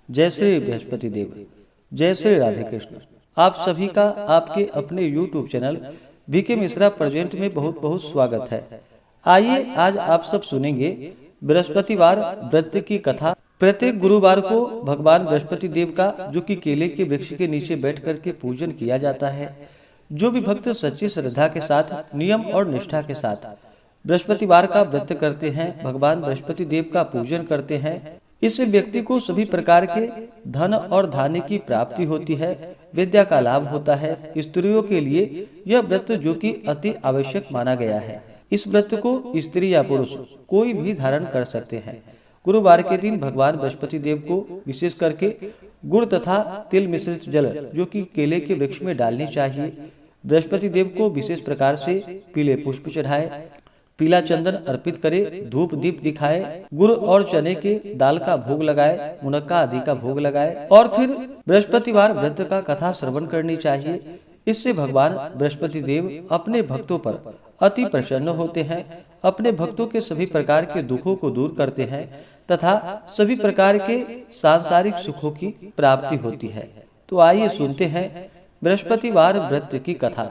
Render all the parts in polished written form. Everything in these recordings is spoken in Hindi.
जय श्री बृहस्पति देव। जय श्री राधे कृष्ण। आप सभी का आपके अपने YouTube channel BK Mishra present में बहुत बहुत स्वागत है। आइए आज आप सब सुनेंगे बृहस्पतिवार व्रत की कथा। प्रत्येक गुरुवार को भगवान बृहस्पति देव का, जो कि केले के वृक्ष के नीचे बैठ करके पूजन किया जाता है। जो भी भक्त सच्ची श्रद्धा के साथ, नियम और निष्ठा के साथ बृहस्पतिवार का व्रत करते हैं, भगवान बृहस्पति देव का पूजन करते हैं, इससे व्यक्ति को सभी प्रकार के धन और धान्य की प्राप्ति होती है, विद्या का लाभ होता है। स्त्रियों के लिए यह व्रत जो कि अति आवश्यक माना गया है। इस व्रत को स्त्री या पुरुष कोई भी धारण कर सकते हैं। गुरुवार के दिन भगवान बृहस्पति देव को विशेष करके गुड़ तथा तिल मिश्रित जल, जो कि केले के वृक्ष में डालनी चाहिए। बृहस्पति देव को विशेष प्रकार से पीले पुष्प चढ़ाए, पीला चंदन अर्पित करे, धूप दीप दिखाए, गुड़ और चने के दाल का भोग लगाए, मुनक्का आदि का भोग लगाए और फिर बृहस्पतिवार व्रत का कथा श्रवण करनी चाहिए। इससे भगवान बृहस्पति देव अपने भक्तों पर अति प्रसन्न होते हैं, अपने भक्तों के सभी प्रकार के दुखों को दूर करते हैं तथा सभी प्रकार के सांसारिक सुखों की प्राप्ति होती है। तो आइए सुनते हैं बृहस्पतिवार व्रत की कथा।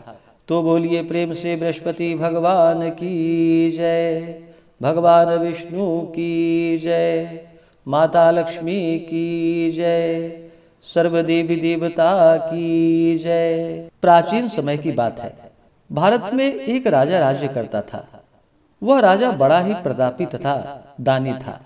तो बोलिए प्रेम से बृहस्पति भगवान की जय, भगवान विष्णु की जय, माता लक्ष्मी की जय, सर्वदेवी देवता की जय। प्राचीन समय की बात है। भारत में एक राजा राज्य करता था। वह राजा बड़ा ही प्रतापी तथा दानी था।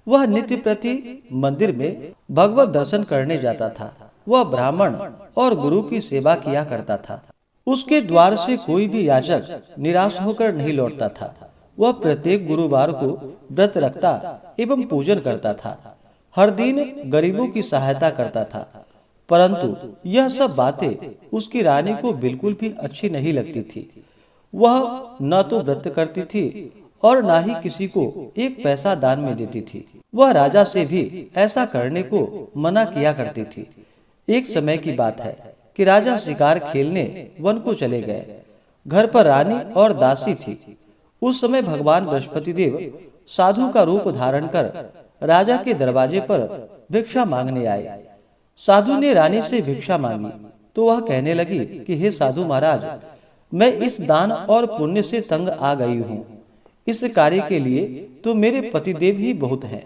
वह नित्य प्रति मंदिर में भगवत दर्शन करने जाता था। वह ब्राह्मण और गुरु की सेवा किया करता था। उसके द्वार से कोई भी याचक निराश होकर नहीं लौटता था। वह प्रत्येक गुरुवार को व्रत रखता एवं पूजन करता था। हर दिन गरीबों की सहायता करता था। परंतु यह सब बातें उसकी रानी को बिल्कुल भी अच्छी नहीं लगती थी। वह न तो व्रत करती थी और न ही किसी को एक पैसा दान में देती थी। वह राजा से भी ऐसा करने को मना किया करती थी। एक समय की बात है कि राजा शिकार खेलने वन को चले गए। घर पर रानी और दासी थी। उस समय भगवान बृहस्पति देव साधु का रूप धारण कर राजा के दरवाजे पर भिक्षा मांगने आए। साधु ने रानी से भिक्षा मांगी तो वह कहने लगी कि हे साधु महाराज, मैं इस दान और पुण्य से तंग आ गई हूँ। इस कार्य के लिए तो मेरे पतिदेव ही बहुत हैं।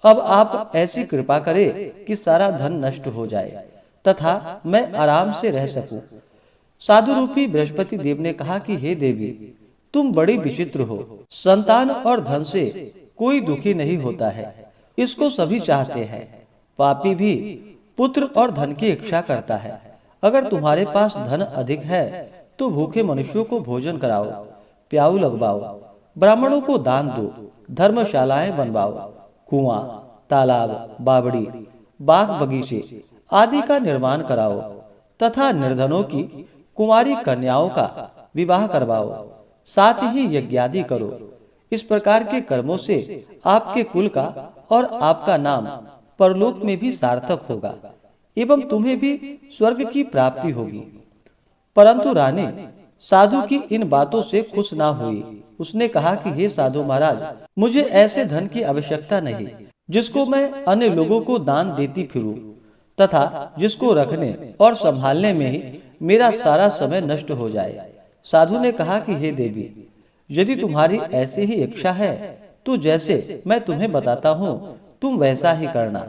अब आप ऐसी कृपा करें कि सारा धन नष्ट हो जाए तथा मैं आराम से रह सकूं। साधु रूपी बृहस्पति देव ने कहा कि हे देवी, तुम बड़ी विचित्र हो। संतान और धन से कोई दुखी नहीं होता है, इसको सभी चाहते हैं। पापी भी पुत्र और धन की इच्छा करता है। अगर तुम्हारे पास धन अधिक है तो भूखे मनुष्यों को भोजन कराओ, प्याऊ लगवाओ, ब्राह्मणों को दान दो, धर्मशालाएं बनवाओ, कुआं, तालाब, बावड़ी, बाग बगीचे आदि का निर्माण कराओ तथा निर्धनों की कुमारी कन्याओं का विवाह करवाओ, साथ ही यज्ञादि करो। इस प्रकार के कर्मों से आपके कुल का और आपका नाम परलोक में भी सार्थक होगा एवं तुम्हें भी स्वर्ग की प्राप्ति होगी। परंतु रानी साधु की इन बातों से खुश ना हुई। उसने कहा कि हे साधु महाराज, मुझे ऐसे धन की आवश्यकता नहीं जिसको मैं अन्य लोगों को दान देती फिरूं तथा जिसको रखने और संभालने में ही मेरा सारा समय नष्ट हो जाए। साधु ने कहा कि हे देवी, यदि तुम्हारी ऐसी ही इच्छा है तो जैसे मैं तुम्हें बताता हूँ तुम वैसा ही करना।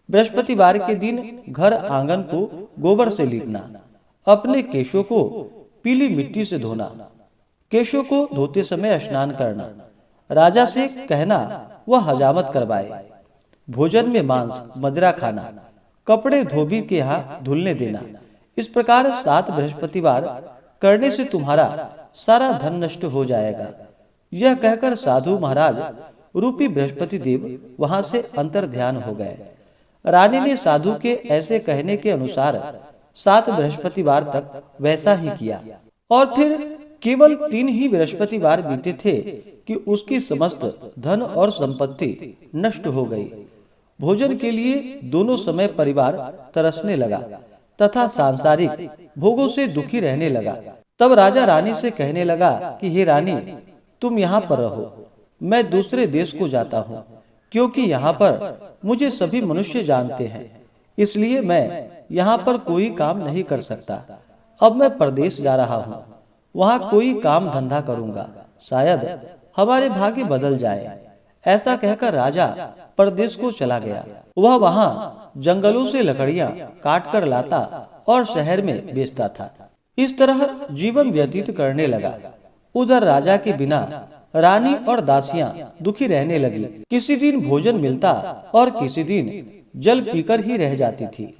बृहस्पतिवार के दिन घर आंगन को गोबर से लीपना, अपने केशों को पीली मिट्टी से धोना, केशों को धोते समय स्नान करना, राजा से कहना वह हजामत करवाए, भोजन में मांस मदिरा खाना, कपड़े धोबी के यहाँ धुलने देना। इस प्रकार 7 बृहस्पतिवार करने से तुम्हारा सारा धन नष्ट हो जाएगा। यह कहकर साधु महाराज रूपी बृहस्पति देव वहां से अंतर ध्यान हो गए। रानी ने साधु के ऐसे कहने के अनुसार 7 बृहस्पतिवार तक वैसा ही किया और फिर केवल 3 ही बृहस्पतिवार बीते थे कि उसकी समस्त धन और संपत्ति नष्ट हो गई। भोजन के लिए दोनों समय परिवार तरसने लगा तथा सांसारिक भोगों से दुखी रहने लगा। तब राजा रानी से कहने लगा कि हे रानी, तुम यहाँ पर रहो, मैं दूसरे देश को जाता हूँ। क्योंकि यहाँ पर मुझे सभी मनुष्य जानते हैं, इसलिए मैं यहाँ पर कोई काम नहीं कर सकता। अब मैं परदेश जा रहा हूँ, वहाँ कोई काम धंधा करूँगा, शायद हमारे भाग्य बदल जाए। ऐसा कहकर राजा परदेश को चला गया। वह वहाँ जंगलों से लकड़ियाँ काट कर लाता और शहर में बेचता था। इस तरह जीवन व्यतीत करने लगा। उधर राजा के बिना रानी और दासियां दुखी रहने लगी। किसी दिन भोजन मिलता और किसी दिन जल पीकर ही रह जाती थी।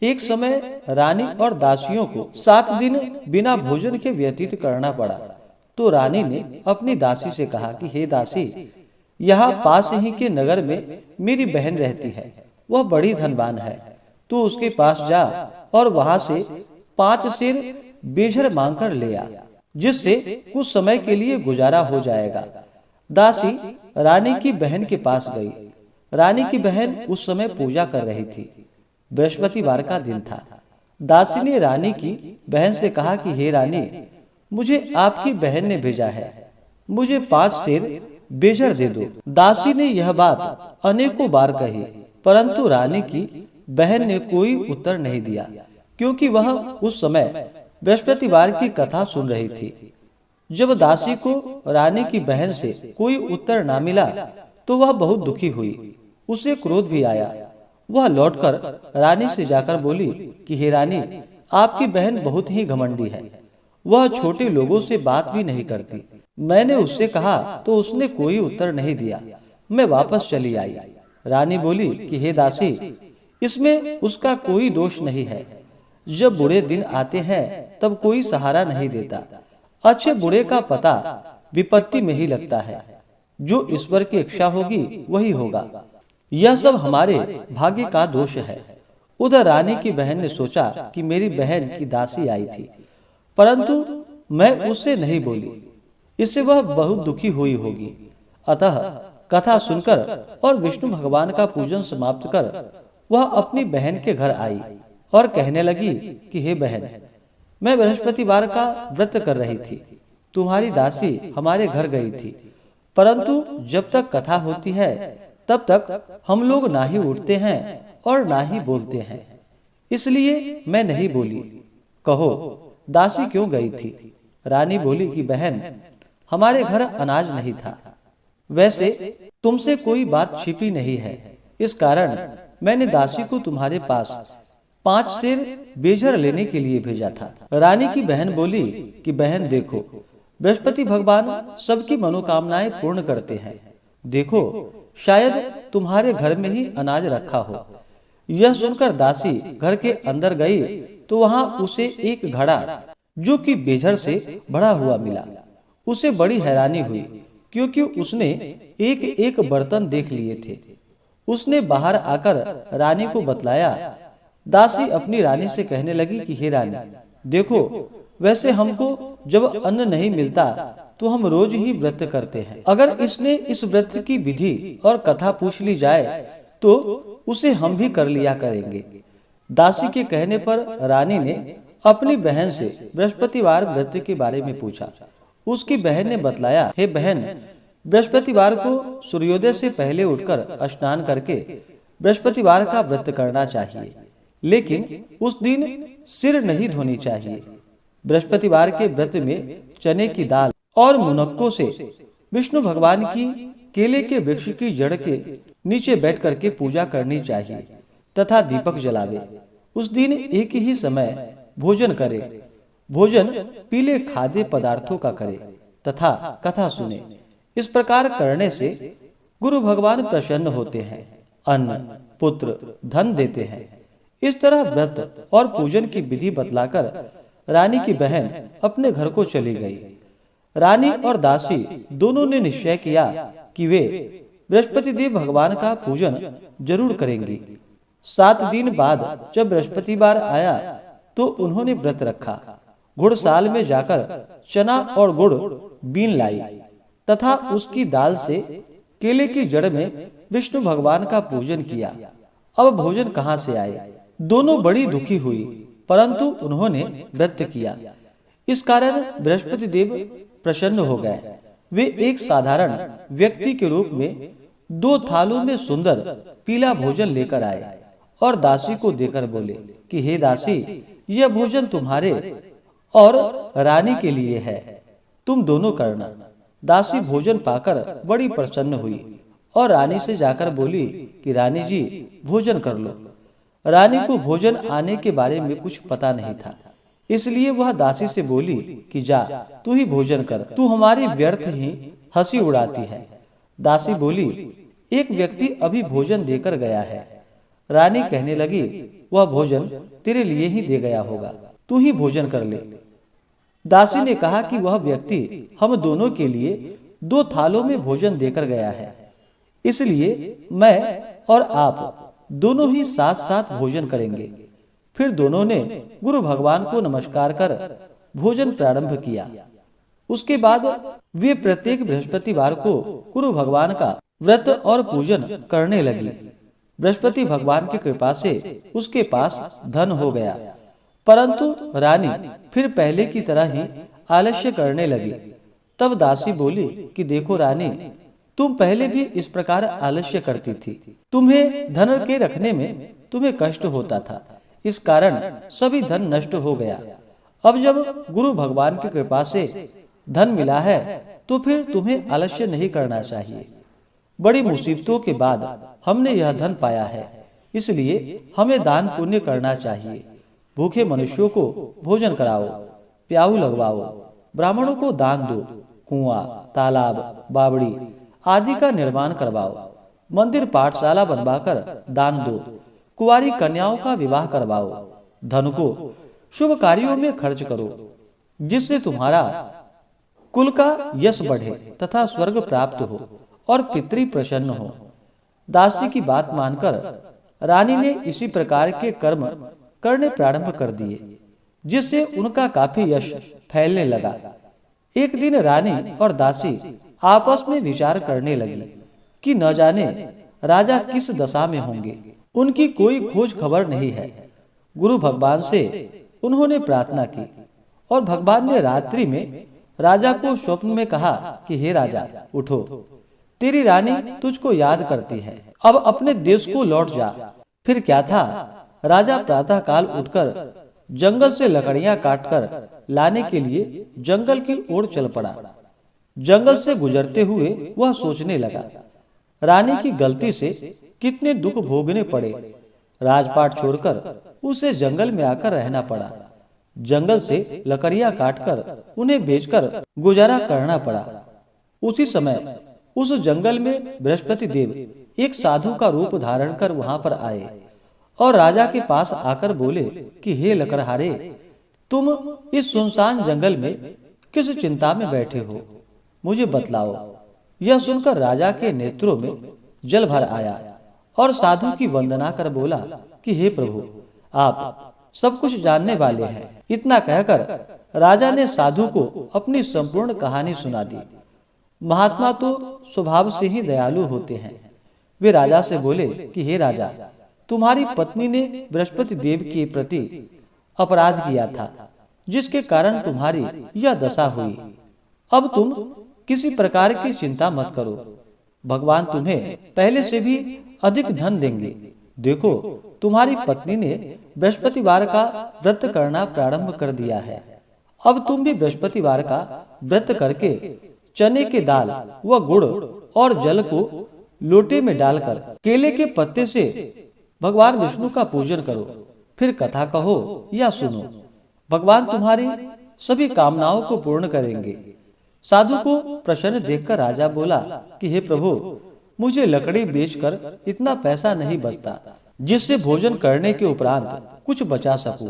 एक समय रानी और दासियों को 7 दिन बिना भोजन के व्यतीत करना पड़ा। तो रानी ने अपनी दासी से कहा कि हे दासी, यहाँ पास ही के नगर में मेरी बहन रहती है, वह बड़ी धनवान है। तू उसके पास जा और वहां से 5 सेर बेझर मांग कर ले आ, जिससे कुछ समय के लिए गुजारा हो जाएगा। दासी रानी की बहन के पास गई। रानी की बहन उस समय पूजा कर रही थी। बृहस्पतिवार का दिन था। दासी ने रानी की बहन से कहा कि हे रानी, मुझे आपकी बहन ने भेजा है, मुझे 5 सेर बेझर दे दो। दासी ने यह बात अनेकों बार कही, परंतु रानी की बहन ने कोई उत्तर नहीं दिया, क्योंकि वह उस समय बृहस्पतिवार की कथा सुन रही थी। जब दासी को रानी की बहन से कोई उत्तर ना मिला तो वह बहुत दुखी हुई। उसे क्रोध भी आया। वह लौटकर रानी से जाकर बोली कि हे रानी, आपकी बहन बहुत ही घमंडी है, वह छोटे लोगों से बात भी नहीं करती। मैंने उससे कहा तो उसने कोई उत्तर नहीं दिया। मैं वापस चली आई। रानी बोली कि हे दासी, इसमें उसका कोई दोष नहीं है। जब बुरे दिन आते हैं तब कोई सहारा नहीं देता। अच्छे बुरे का पता विपत्ति में ही लगता है। जो ईश्वर की इच्छा होगी वही होगा। यह सब हमारे भाग्य का दोष है। उधर रानी की बहन ने सोचा कि मेरी बहन की दासी आई थी, परंतु मैं उससे नहीं बोली, इससे वह बहुत दुखी हुई होगी। अतः कथा सुनकर और विष्णु भगवान का पूजन समाप्त कर वह अपनी बहन के घर आई और कहने लगी कि हे बहन, मैं बृहस्पतिवार का व्रत कर रही थी। तुम्हारी दासी हमारे घर गई थी, परंतु जब तक कथा होती है तब तक हम लोग ना ही उठते हैं और ना ही बोलते हैं, इसलिए मैं नहीं बोली। कहो, दासी क्यों गई थी? रानी बोली कि बहन, हमारे घर अनाज नहीं था। वैसे तुमसे कोई बात छिपी नहीं है, इस कारण मैंने दासी को तुम्हारे पास 5 सेर बेझर लेने के लिए भेजा था। रानी की बहन बोली कि बहन देखो, बृहस्पति भगवान सबकी मनोकामनाएं पूर्ण करते हैं। देखो, शायद तुम्हारे घर में ही अनाज रखा हो। यह सुनकर दासी घर के अंदर गई तो वहां उसे एक घड़ा जो कि बेझर से भरा हुआ मिला। उसे बड़ी हैरानी हुई, क्योंकि उसने एक एक बर्तन देख लिए थे। उसने बाहर आकर रानी को बतलाया। दासी अपनी रानी से कहने लगी कि हे रानी, देखो, वैसे हमको जब अन्न नहीं मिलता तो हम रोज ही व्रत करते हैं। अगर इसने इस व्रत की विधि और कथा पूछ ली जाए तो उसे हम भी कर लिया करेंगे। दासी के कहने पर रानी ने अपनी बहन से बृहस्पतिवार व्रत के बारे में पूछा। उसकी बहन ने बतलाया, हे बहन, बृहस्पतिवार को सूर्योदय से पहले उठकर स्नान करके बृहस्पतिवार का व्रत करना चाहिए, लेकिन उस दिन सिर नहीं धोनी चाहिए। बृहस्पतिवार के व्रत में चने की दाल और मुनक्कों से विष्णु भगवान की केले के वृक्ष की जड़ के नीचे बैठ करके पूजा करनी चाहिए तथा दीपक जलावे। उस दिन एक ही समय भोजन करे। भोजन पीले खाद्य पदार्थों का करे तथा कथा सुने। इस प्रकार करने से गुरु भगवान प्रसन्न होते हैं, अन्न, पुत्र, धन देते हैं। इस तरह व्रत और पूजन की विधि बतलाकर रानी की बहन अपने घर को चली गई। रानी और दासी दोनों ने निश्चय किया कि वे बृहस्पति देव भगवान का पूजन जरूर करेंगी। 7 दिन बाद जब बृहस्पतिवार आया तो उन्होंने व्रत रखा। घुड़साल में जाकर चना और गुड़ बीन लाई तथा उसकी दाल से केले की जड़ में विष्णु भगवान का पूजन किया। अब भोजन कहाँ से आए? दोनों बड़ी दुखी हुई, परंतु उन्होंने व्रत किया। इस कारण बृहस्पति देव प्रसन्न हो गए। वे एक साधारण व्यक्ति के रूप में 2 थालों में सुंदर पीला भोजन लेकर आए और दासी को देकर बोले कि हे दासी, यह भोजन तुम्हारे और रानी के लिए है, तुम दोनों करना। दासी भोजन पाकर बड़ी प्रसन्न हुई और रानी से जाकर बोली कि रानी जी, भोजन कर लो। रानी को भोजन आने के बारे में कुछ पता नहीं था, इसलिए वह दासी से बोली कि जा, तू ही भोजन कर, तू हमारी व्यर्थ ही हंसी उड़ाती है। दासी बोली, एक व्यक्ति अभी भोजन देकर गया है। रानी कहने लगी, वह भोजन तेरे लिए ही दे गया होगा, तू ही भोजन कर ले। दासी ने कहा कि वह व्यक्ति हम दोनों के लिए 2 थालों में भोजन देकर गया है, इसलिए मैं और आप दोनों ही साथ साथ भोजन करेंगे। फिर दोनों ने गुरु भगवान को नमस्कार कर भोजन प्रारंभ किया। उसके बाद वे प्रत्येक बृहस्पतिवार को गुरु भगवान का व्रत और पूजन करने लगी। बृहस्पति भगवान की कृपा से उसके पास धन हो गया, परंतु रानी फिर पहले की तरह ही आलस्य करने लगी। तब दासी बोली कि देखो रानी, तुम पहले भी इस प्रकार आलस्य करती थी, तुम्हें धन के रखने में तुम्हें कष्ट होता था, इस कारण सभी धन नष्ट हो गया। अब जब गुरु भगवान की कृपा से धन मिला है तो फिर तुम्हें आलस्य नहीं करना चाहिए। बड़ी मुसीबतों के बाद हमने यह धन पाया है, इसलिए हमें दान पुण्य करना चाहिए। भूखे मनुष्यों को भोजन कराओ, प्याऊ लगवाओ, ब्राह्मणों को दान दो, कुआं, तालाब, बावड़ी आदि का निर्माण करवाओ, मंदिर पाठशाला बनवाकर दान दो, कुंवारी कन्याओं का विवाह करवाओ, धन को शुभ कार्यों में खर्च करो, जिससे तुम्हारा कुल का यश बढ़े तथा स्वर्ग प्राप्त हो और पितृ प्रसन्न हो। दासी की बात मानकर रानी ने इसी प्रकार के कर्म करने प्रारंभ कर दिए, जिससे उनका काफी यश फैलने लगा। एक दिन रानी और दासी आपस में विचार करने लगी कि न जाने राजा किस दशा में होंगे, उनकी कोई खोज खबर नहीं है। गुरु भगवान से उन्होंने प्रार्थना की और भगवान ने रात्रि में राजा को स्वप्न में कहा कि हे राजा, उठो, तेरी रानी तुझको याद करती है, अब अपने देश को लौट जा। फिर क्या था, राजा प्रातः काल उठकर जंगल से लकड़ियां काटकर लाने के लिए जंगल की ओर चल पड़ा। जंगल से गुजरते हुए वह सोचने लगा, रानी की गलती से कितने दुख भोगने पड़े। राजपाट छोड़कर उसे जंगल में आकर रहना पड़ा। जंगल से लकड़ियां काटकर उन्हें बेचकर गुजारा करना पड़ा। उसी समय उस जंगल में बृहस्पति देव एक साधु का रूप धारण कर वहां पर आए और राजा के पास आकर बोले कि हे लकड़हारे, तुम इस सुनसान जंगल में किस चिंता में बैठे हो, मुझे बतलाओ। यह सुनकर राजा के नेत्रों में जल भर आया और साधु की वंदना कर बोला कि हे प्रभु, आप सब कुछ जानने वाले हैं। इतना कहकर राजा ने साधु को अपनी संपूर्ण कहानी सुना दी। महात्मा तो स्वभाव से ही दयालु होते हैं। वे राजा से बोले कि हे राजा, तुम्हारी पत्नी ने बृहस्पति देव के प्रति अपराध किया था, जिसके कारण तुम्हारी यह दशा हुई। अब तुम किसी प्रकार की चिंता मत करो, भगवान तुम्हें पहले से भी अधिक धन देंगे। देखो, तुम्हारी पत्नी ने बृहस्पतिवार का व्रत करना प्रारंभ कर दिया है। अब तुम भी बृहस्पतिवार का व्रत करके चने के दाल व गुड़ और जल को लोटे में डालकर केले के पत्ते से भगवान विष्णु का पूजन करो। फिर कथा कहो या सुनो, भगवान तुम्हारी सभी कामनाओं को पूर्ण करेंगे। साधु को प्रसन्न देखकर राजा बोला कि हे प्रभु, मुझे लकड़ी बेचकर इतना पैसा नहीं बचता जिससे भोजन करने के उपरांत कुछ बचा सकूं।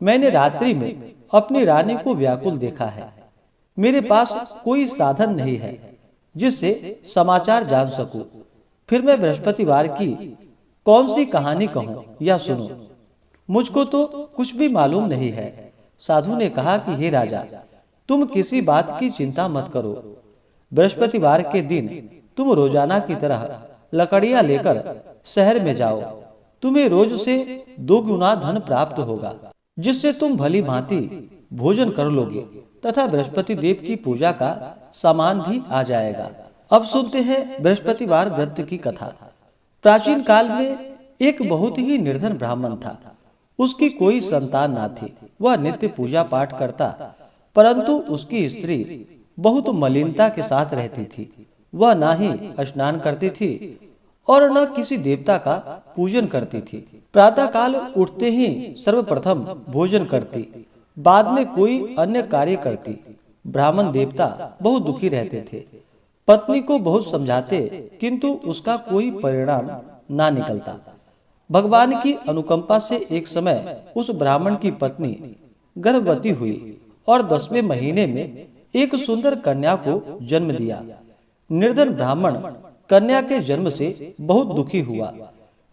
मैंने रात्रि में अपनी रानी को व्याकुल देखा है। मेरे पास कोई साधन नहीं है जिससे समाचार जान सकूं। फिर मैं बृहस्पतिवार की कौन सी कहानी कहूं या सुनूं, मुझको तो कुछ भी मालूम नहीं है। साधु ने कहा कि हे राजा, तुम किसी बात की चिंता मत करो। बृहस्पतिवार के दिन तुम रोजाना की तरह लकड़ियां लेकर शहर में जाओ। तुम्हें रोज से 2 गुना धन प्राप्त होगा, जिससे तुम भली भांति भोजन कर लोगे तथा बृहस्पति देव की पूजा का सामान भी आ जाएगा। अब सुनते हैं बृहस्पतिवार व्रत की कथा। प्राचीन काल में एक बहुत ही निर्धन ब्राह्मण था। उसकी कोई संतान ना थी। वह नित्य पूजा पाठ करता, परंतु उसकी स्त्री बहुत मलिनता के साथ रहती थी। वह ना ही स्नान करती थी और न किसी देवता का पूजन करती थी। प्रातः काल उठते ही सर्वप्रथम भोजन करती, बाद में कोई अन्य कार्य करती। ब्राह्मण देवता बहुत दुखी रहते थे। पत्नी को बहुत समझाते, किंतु उसका कोई परिणाम ना निकलता। भगवान की अनुकंपा से एक समय उस ब्राह्मण की पत्नी गर्भवती हुई और 10वें महीने में एक सुंदर कन्या को जन्म दिया। निर्धन ब्राह्मण कन्या के जन्म से बहुत दुखी हुआ।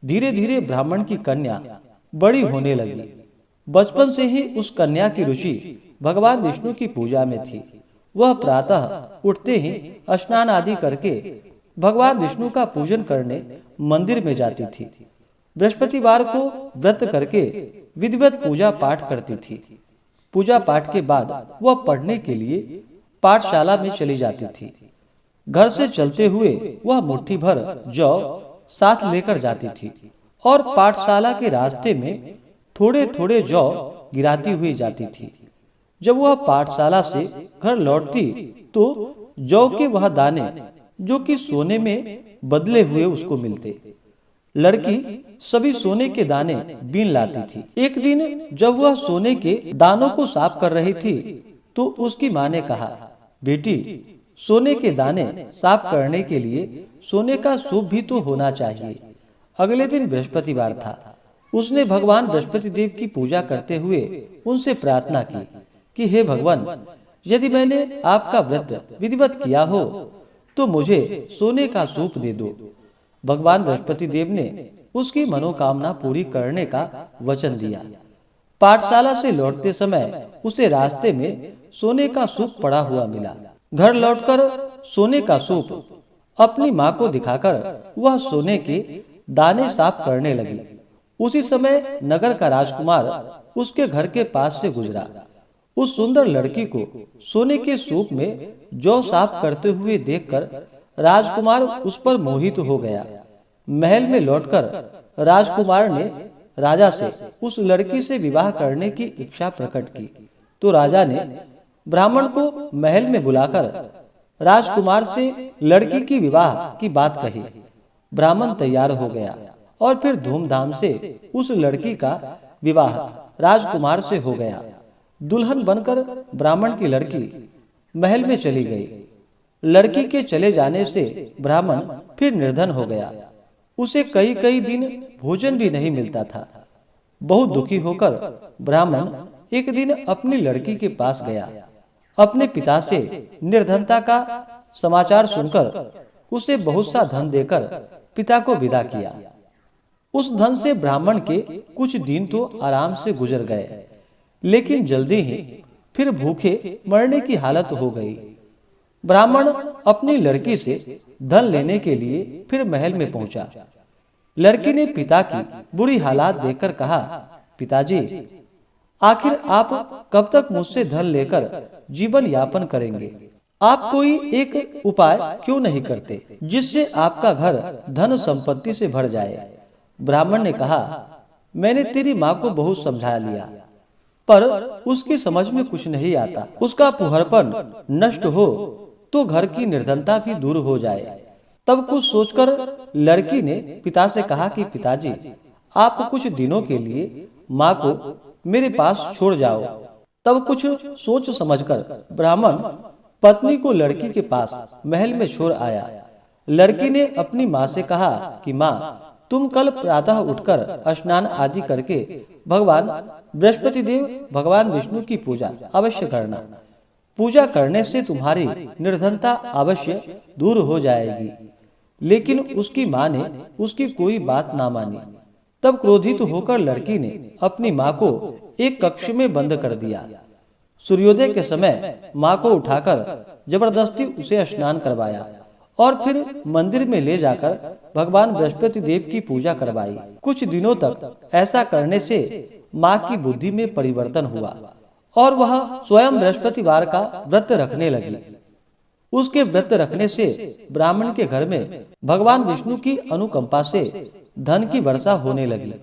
धीरे धीरे ब्राह्मण की कन्या बड़ी होने लगी। बचपन से ही उस कन्या की रुचि भगवान विष्णु की पूजा में थी। वह प्रातः उठते ही स्नान आदि करके भगवान विष्णु का पूजन करने मंदिर में जाती थी। बृहस्पतिवार को व्रत करके विधिवत पूजा पाठ करती थी। पूजा पाठ के बाद वह पढ़ने के लिए पाठशाला में चली जाती थी। घर से चलते हुए वह मुट्ठी भर जौ साथ लेकर जाती थी और पाठशाला के रास्ते में थोड़े थोड़े जौ गिराती हुई जाती थी। जब वह पाठशाला से घर लौटती तो जौ के वह दाने जो कि सोने में बदले हुए उसको मिलते। लड़की सभी सोने के दाने बीन लाती थी। एक दिन जब वह सोने के दानों को साफ कर रही थी तो उसकी माँ ने कहा, बेटी, सोने के दाने साफ करने के लिए सोने का सूप भी तो होना चाहिए। अगले दिन बृहस्पतिवार था। उसने भगवान बृहस्पति देव की पूजा करते हुए उनसे प्रार्थना की कि हे भगवान, यदि मैंने आपका व्रत विधिवत किया हो तो मुझे सोने का सूप दे दो। भगवान बृहस्पति देव ने उसकी मनोकामना पूरी करने का वचन दिया। पाठशाला से लौटते समय उसे रास्ते में सोने का सूप पड़ा हुआ मिला। घर लौटकर सोने का सूप अपनी माँ को दिखाकर वह सोने के दाने साफ करने लगी। उसी समय नगर का राजकुमार उसके घर के पास से गुजरा। उस सुंदर लड़की को सोने के सूप में जौ साफ करते हुए देखकर राजकुमार उस पर मोहित हो गया। महल में लौटकर राजकुमार ने राजा से उस लड़की से विवाह करने की इच्छा प्रकट की। तो राजा ने ब्राह्मण को महल में बुलाकर राजकुमार से लड़की की विवाह की बात कही। ब्राह्मण तैयार हो गया और फिर धूमधाम से उस लड़की का विवाह राजकुमार से हो गया। दुल्हन बनकर ब्राह्मण की लड़की महल में चली गई। लड़की के चले जाने से ब्राह्मण फिर निर्धन हो गया। उसे कई कई दिन भोजन भी नहीं मिलता था। बहुत दुखी होकर ब्राह्मण एक दिन अपनी लड़की के पास गया। अपने पिता से निर्धनता का समाचार सुनकर उसे बहुत सा धन देकर पिता को विदा किया। उस धन से ब्राह्मण के कुछ दिन तो आराम से गुजर गए, लेकिन जल्दी ही फिर भूखे मरने की हालत हो गई। ब्राह्मण अपनी लड़की से धन लेने के लिए फिर महल में पहुंचा। लड़की ने पिता की बुरी हालात देखकर कहा, पिताजी, आखिर आप कब तक मुझसे धन लेकर जीवन यापन करेंगे? आप कोई एक उपाय क्यों नहीं करते जिससे आपका घर धन संपत्ति से भर जाए? ब्राह्मण ने कहा, मैंने तेरी माँ को बहुत समझा लिया, पर उसकी समझ में कुछ नहीं आता। उसका फुहरपन नष्ट हो तो घर की निर्धनता भी दूर हो जाए। तब कुछ सोचकर लड़की ने पिता से कहा कि पिताजी, आप कुछ दिनों के लिए माँ को मेरे पास छोड़ जाओ। तब कुछ सोच समझकर ब्राह्मण पत्नी को लड़की के पास महल में छोड़ आया। लड़की ने अपनी माँ से कहा कि माँ, तुम कल प्रातः उठकर स्नान आदि करके भगवान बृहस्पति देव भगवान विष्णु की पूजा अवश्य करना। पूजा करने से तुम्हारी निर्धनता अवश्य दूर हो जाएगी। लेकिन उसकी माँ ने उसकी कोई बात ना मानी। तब क्रोधित होकर लड़की ने अपनी माँ को एक कक्ष में बंद कर दिया। सूर्योदय के समय माँ को उठाकर जबरदस्ती उसे स्नान करवाया और फिर मंदिर में ले जाकर भगवान बृहस्पति देव की पूजा करवाई। कुछ दिनों तक ऐसा करने से माँ की बुद्धि में परिवर्तन हुआ और वह स्वयं बृहस्पतिवार का व्रत रखने लगी। उसके व्रत रखने से ब्राह्मण के घर में भगवान विष्णु की अनुकंपा से धन की वर्षा होने लगी।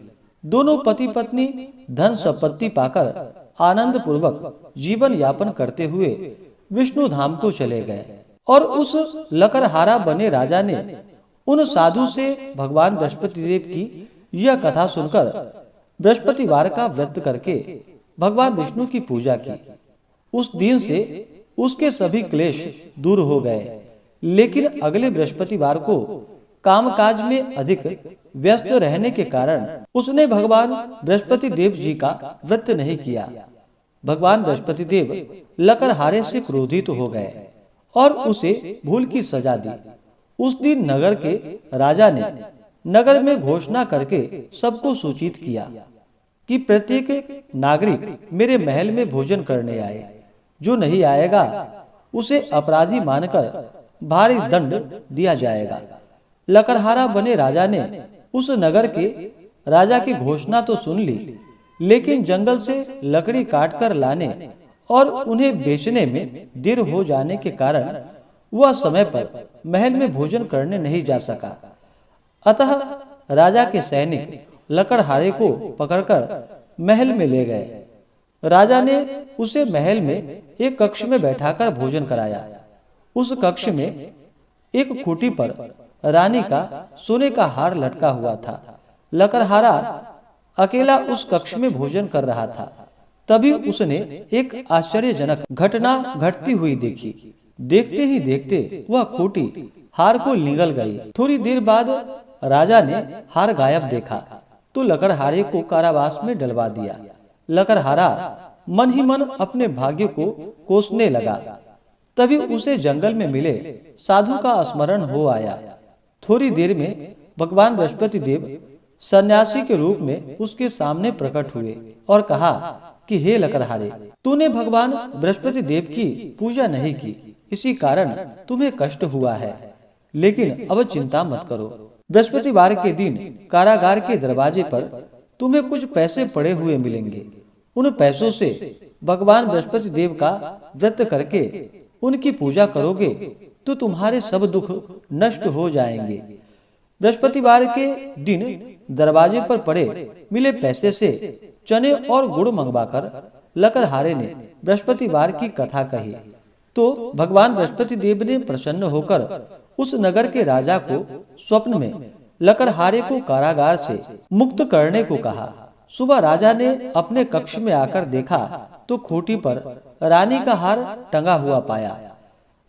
दोनों पति पत्नी धन संपत्ति पाकर आनंद पूर्वक जीवन यापन करते हुए विष्णु धाम को चले गए। और उस लकड़हारा बने राजा ने उन साधु से भगवान बृहस्पति देव की यह कथा सुनकर बृहस्पतिवार का व्रत करके भगवान विष्णु की पूजा की। उस दिन से उसके सभी क्लेश दूर हो गए। लेकिन अगले बृहस्पतिवार को कामकाज में अधिक व्यस्त रहने के कारण उसने भगवान बृहस्पति देव जी का व्रत नहीं किया। भगवान बृहस्पति देव लकड़हारे से क्रोधित हो गए और उसे भूल की सजा दी। उस दिन नगर के राजा ने नगर में घोषणा करके सबको सूचित किया कि प्रत्येक नागरिक मेरे महल में भोजन करने आए। जो नहीं आएगा उसे अपराधी मानकर भारी दंड दिया जाएगा। लकड़हारा बने राजा ने उस नगर के राजा की घोषणा तो सुन ली, लेकिन जंगल से लकड़ी काटकर लाने और उन्हें बेचने में देर हो जाने के कारण वह समय पर महल में भोजन करने नहीं जा सका। अतः राजा के सैनिक लकड़हारे को पकड़कर महल में ले गए। राजा ने उसे महल में एक कक्ष में बैठाकर भोजन कराया। उस कक्ष में एक खूंटी पर रानी का सोने का हार लटका हुआ था। लकड़हारा अकेला उस कक्ष में भोजन कर रहा था। तभी उसने एक आश्चर्यजनक घटना घटती हुई देखी। देखते ही देखते वह खूंटी हार को निगल गई। थोड़ी देर बाद राजा ने हार गायब देखा तो लकड़हारे को कारावास में डलवा दिया। लकड़हारा मन ही मन अपने भाग्य को कोसने लगा। तभी उसे जंगल में मिले साधु का स्मरण हो आया। थोड़ी देर में भगवान बृहस्पति देव सन्यासी के रूप में उसके सामने प्रकट हुए और कहा कि हे लकड़हारे, तूने भगवान बृहस्पति देव की पूजा नहीं की, इसी कारण तुम्हें कष्ट हुआ है। लेकिन अब चिंता मत करो। बृहस्पतिवार के दिन कारागार के दरवाजे पर तुम्हें कुछ पैसे पड़े हुए मिलेंगे। उन पैसों से भगवान बृहस्पति देव का व्रत करके उनकी पूजा करोगे तो तुम्हारे सब दुख नष्ट हो जाएंगे। बृहस्पतिवार के दिन दरवाजे पर पड़े मिले पैसे से चने और गुड़ मंगवाकर लकड़हारे ने बृहस्पतिवार की कथा कही तो भगवान बृहस्पति देव ने प्रसन्न होकर उस नगर के राजा को स्वप्न में लकड़हारे को कारागार से मुक्त करने को कहा। सुबह राजा ने अपने कक्ष में आकर देखा तो खूंटी पर रानी का हार टंगा हुआ पाया।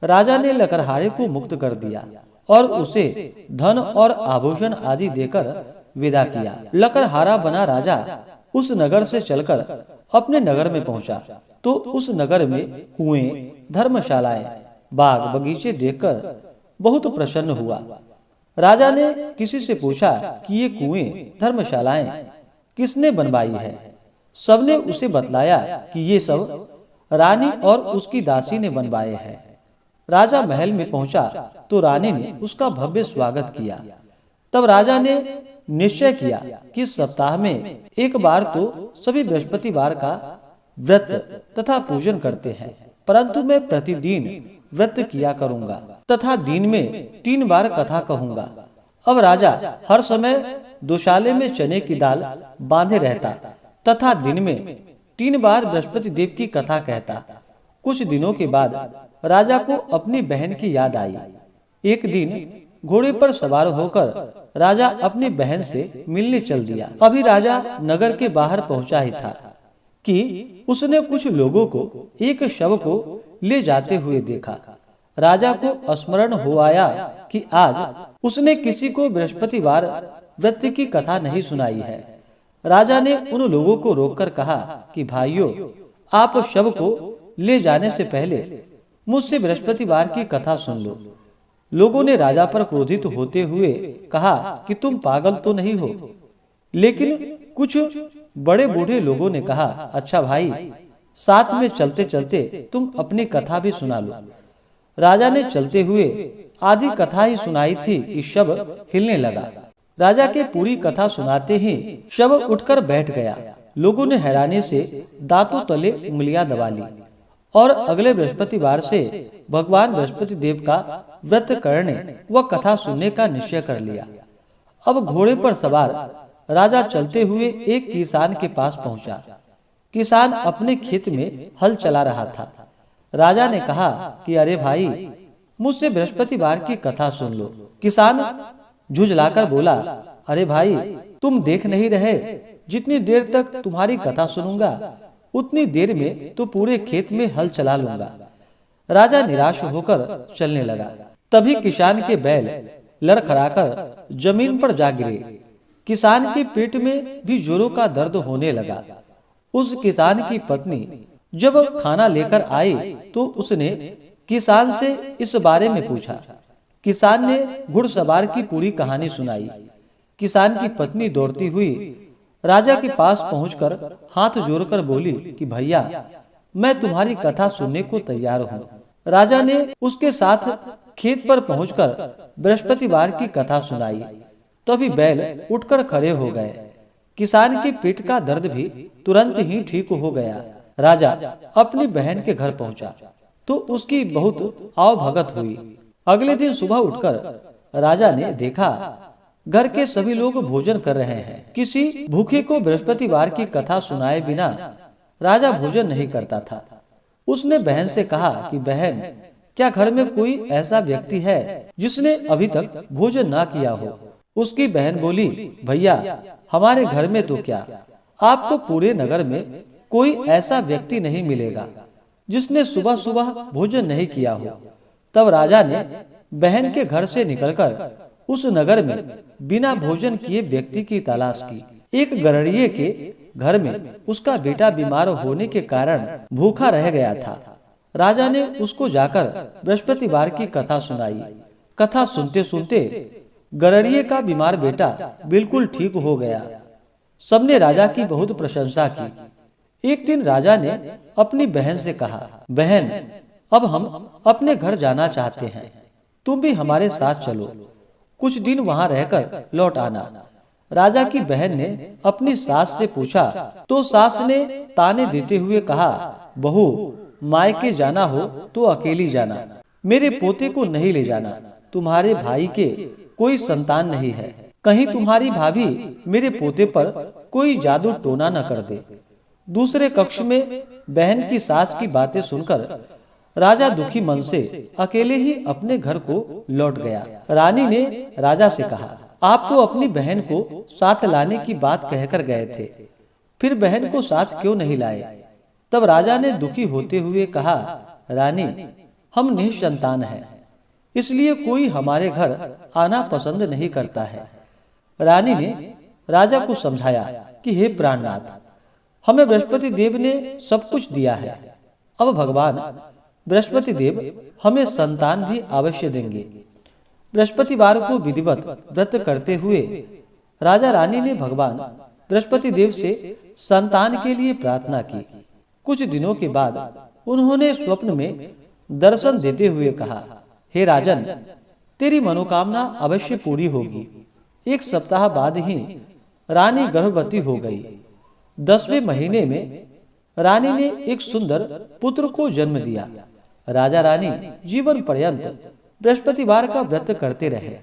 राजा ने लकड़हारे को मुक्त कर दिया और उसे धन और आभूषण आदि देकर विदा किया। लकड़हारा बना राजा उस नगर से चलकर अपने नगर में पहुंचा तो उस नगर में कुएं, धर्मशालाएं, बाग बगीचे देखकर बहुत प्रसन्न हुआ। राजा ने किसी से पूछा कि ये कुएं, धर्मशालाएं किसने बनवाई है। सबने उसे बतलाया कि ये सब रानी और उसकी दासी ने बनवाए हैं। राजा महल में पहुंचा तो रानी ने उसका भव्य स्वागत किया। तब राजा ने निश्चय किया कि सप्ताह में एक बार तो सभी बृहस्पतिवार का व्रत तथा पूजन करते हैं, परंतु मैं प्रतिदिन व्रत किया करूंगा तथा दिन में 3 बार कथा कहूंगा। अब राजा हर समय दोशाले में चने की दाल बांधे रहता तथा दिन में 3 बार बृहस्पति देव की कथा कहता। कुछ दिनों के बाद राजा को अपनी बहन की याद आई। एक दिन घोड़े पर सवार होकर राजा अपनी बहन से मिलने चल दिया। अभी राजा नगर के बाहर पहुंचा ही था कि उसने कुछ लोगों को एक शव को ले जाते हुए देखा। राजा को स्मरण हो आया कि आज उसने किसी को बृहस्पतिवार व्रत की कथा नहीं सुनाई है। राजा ने उन लोगों को रोककर कहा कि भाइयों, आप शव को ले जाने से पहले मुझसे बृहस्पतिवार की कथा सुन लो। लोगों ने राजा पर क्रोधित होते हुए कहा कि तुम पागल तो नहीं हो। लेकिन कुछ बड़े बूढ़े लोगों ने कहा, अच्छा भाई, साथ में चलते चलते तुम अपनी कथा भी सुना लो। राजा ने चलते हुए आधी कथा ही सुनाई थी कि शव हिलने लगा। राजा के पूरी कथा सुनाते ही शव उठकर बैठ गया। लोगों ने हैरानी से दांतों तले उंगलियां दबा ली और अगले बृहस्पतिवार से भगवान बृहस्पति देव का व्रत करने व कथा सुनने का निश्चय कर लिया। अब घोड़े पर सवार राजा चलते हुए एक किसान के पास पहुंचा। किसान अपने खेत में हल चला रहा था। राजा ने कहा कि अरे भाई, मुझसे बृहस्पतिवार की कथा सुन लो। किसान झुंझलाकर बोला, अरे भाई, तुम देख नहीं रहे, जितनी देर तक तुम्हारी कथा सुनूंगा उतनी देर में तो पूरे खेत में हल चला लूंगा। राजा निराश होकर चलने लगा। तभी किसान के बैल लड़खड़ाकर जमीन पर जा गिरे। किसान के पेट में भी जोरों का दर्द होने लगा। उस किसान की पत्नी जब खाना लेकर आई तो उसने किसान से इस बारे में पूछा। किसान ने घुड़सवार की पूरी कहानी सुनाई। किसान की पत्नी दौड़ती हुई राजा के पास पहुंचकर हाथ जोड़कर बोली कि भैया, मैं तुम्हारी कथा सुनने को तैयार हूँ। राजा ने उसके साथ खेत पर पहुंचकर बृहस्पतिवार की कथा सुनाई। तभी बैल उठकर खड़े हो गए। किसान के पेट का दर्द भी तुरंत ही ठीक हो गया। राजा अपनी बहन के घर पहुंचा तो उसकी बहुत आवभगत हुई। अगले दिन सुबह उठकर राजा ने देखा घर के सभी लोग भोजन कर रहे हैं। किसी भूखे को बृहस्पतिवार की कथा सुनाए बिना राजा भोजन नहीं करता था। उसने बहन से कहा कि बहन, क्या घर में कोई ऐसा व्यक्ति है जिसने अभी तक भोजन ना किया हो? उसकी बहन बोली, भैया, हमारे घर में तो क्या, आपको पूरे नगर में कोई ऐसा व्यक्ति नहीं मिलेगा जिसने सुबह सुबह भोजन नहीं किया हो। तब राजा ने बहन के घर से निकलकर उस नगर में बिना भोजन किए व्यक्ति की तलाश की। एक गरड़िए के घर में उसका बेटा बीमार होने के कारण भूखा रह गया था। राजा ने उसको जाकर बृहस्पतिवार की कथा सुनाई। कथा सुनते सुनते गरड़िए का बीमार बेटा बिल्कुल ठीक हो गया। सबने राजा की बहुत प्रशंसा की। एक दिन राजा ने अपनी बहन से कहा, बहन, अब हम अपने घर जाना चाहते हैं, तुम भी हमारे साथ चलो, कुछ दिन वहां रहकर लौट आना। राजा की बहन ने अपनी सास से पूछा तो सास ने ताने देते हुए कहा, बहू, मायके जाना हो तो अकेली जाना, मेरे पोते को नहीं ले जाना। तुम्हारे भाई के कोई संतान नहीं है, कहीं तुम्हारी भाभी मेरे पोते पर कोई जादू टोना न कर दे। दूसरे कक्ष में बहन की सास की बातें सुनकर राजा दुखी मन से अकेले ही अपने घर को लौट गया। रानी ने राजा से कहा, आप तो अपनी बहन को साथ लाने की बात कहकर गए थे, फिर बहन को साथ क्यों नहीं लाए? तब राजा ने दुखी होते हुए कहा, रानी, हम निसंतान हैं, इसलिए कोई हमारे घर आना पसंद नहीं करता है। रानी ने राजा को समझाया कि हे प्राणनाथ, हमें बृहस्पति देव ने सब कुछ दिया है, अब भगवान बृहस्पति देव हमें संतान भी अवश्य देंगे। बृहस्पतिवार को विधिवत व्रत करते हुए राजा रानी ने भगवान बृहस्पति देव से संतान के लिए प्रार्थना की। कुछ दिनों के बाद उन्होंने स्वप्न में दर्शन देते हुए कहा, हे राजन, तेरी मनोकामना अवश्य पूरी होगी। एक सप्ताह बाद ही रानी गर्भवती हो गई। 10वें महीने में रानी ने एक सुंदर पुत्र को जन्म दिया। राजा रानी जीवन पर्यंत बृहस्पतिवार का व्रत करते रहे।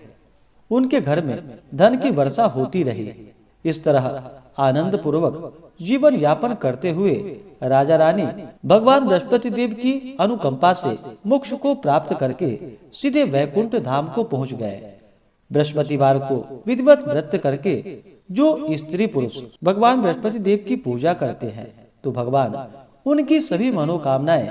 उनके घर में धन की वर्षा होती रही। इस तरह आनंद पूर्वक जीवन यापन करते हुए राजा रानी भगवान बृहस्पति देव की अनुकंपा से मोक्ष को प्राप्त करके सीधे वैकुंठ धाम को पहुंच गए। बृहस्पतिवार को विधिवत व्रत करके जो स्त्री पुरुष भगवान बृहस्पति देव की पूजा करते हैं तो भगवान उनकी सभी मनोकामनाएं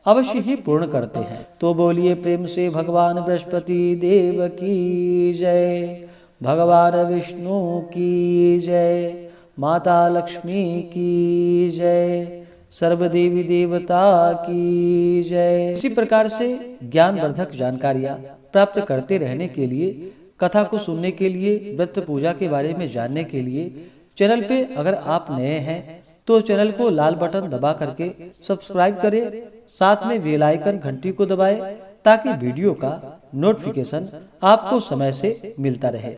अवश्य ही पूर्ण करते हैं। तो बोलिए प्रेम से भगवान बृहस्पति देव की जय, भगवान विष्णु की जय, माता लक्ष्मी की जय, सर्वदेवी देवता की जय। इसी प्रकार से ज्ञानवर्धक जानकारियाँ प्राप्त करते रहने के लिए, कथा को सुनने के लिए, व्रत पूजा के बारे में जानने के लिए चैनल पे अगर आप नए हैं तो चैनल को लाल बटन दबा करके सब्सक्राइब करें, साथ में बेल आइकन घंटी को दबाएं ताकि वीडियो का नोटिफिकेशन आपको समय से मिलता रहे।